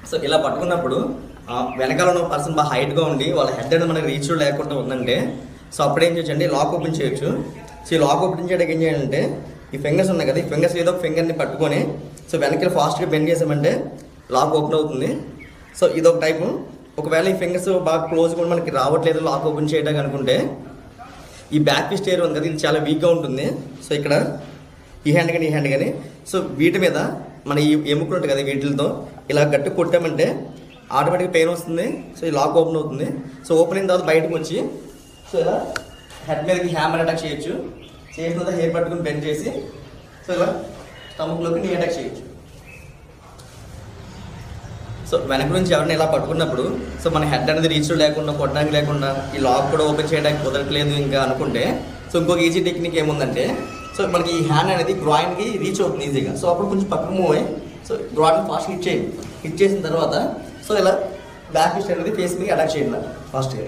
So ఇలా పట్టుకున్నప్పుడు వెనకాల ఉన్న పర్సన్ బాగా హైట్గా ఉండి వాళ్ళ హెడ్ అనేది మనకి రీచ్ లేకుండా ఉందంటే సో అప్పుడు ఏం చేయొచ్చండి, లాక్ ఓపెన్ చేయొచ్చు. సో ఈ లాక్ ఓపెన్ చేయడానికి ఏం చేయాలంటే ఈ ఫింగర్స్ ఉన్నాయి కదా, ఈ ఫింగర్స్ ఏదో ఒక ఫింగర్ని పట్టుకొని సో వెనకాల ఫాస్ట్గా బెండ్ చేసామంటే లాక్ ఓపెన్ అవుతుంది. సో ఇదొక టైపు. ఒకవేళ ఈ ఫింగర్స్ బాగా క్లోజ్ కూడా మనకి రావట్లేదు లాక్ ఓపెన్ చేయడానికి అనుకుంటే ఈ బ్యాక్ ఫిస్ట్ ఏరియా ఉంది కదా, ఇది చాలా వీక్గా ఉంటుంది. సో ఇక్కడ ఈ హ్యాండ్ కానీ ఈ హ్యాండ్ కానీ సో వీటి మీద మన ఈ ఎముకలు ఉంటుంది కదా, వీటితో ఇలా గట్టి కొట్టామంటే ఆటోమేటిక్గా పెయిన్ వస్తుంది. సో ఈ లాక్ ఓపెన్ అవుతుంది. సో ఓపెన్ అయిన తర్వాత బయటకు వచ్చి సో ఇలా హెడ్ మీదకి హ్యామర్ అటాక్ చేయొచ్చు. చేసిన తర్వాత హెయిర్ పట్టుకుని బెండ్ చేసి సో ఇలా స్టమక్లోకి నీ అటాక్ చేయొచ్చు. సో వెనక నుంచి ఎవరిని ఇలా పట్టుకున్నప్పుడు సో మన హెడ్ అనేది రీచ్ లేకుండా కొట్టడానికి లేకుండా ఈ లాక్ కూడా ఓపెన్ చేయడానికి కుదరట్లేదు ఇంకా అనుకుంటే సో ఇంకొక ఈజీ టెక్నిక్ ఏముందంటే సో మనకి ఈ హ్యాండ్ అనేది గ్రాయిన్కి రీచ్ అవుతుంది ఈజీగా. సో అప్పుడు కొంచెం పక్కకు మూవ్ అయ్యి సో గ్రాయిన్ ఫాస్ట్ హిట్ చేయండి. హిట్ చేసిన తర్వాత సో ఇలా బ్యాక్ ఫిస్ట్ అనేది ఫేస్ మీద అటాక్ చేయండి ఫాస్ట్గా.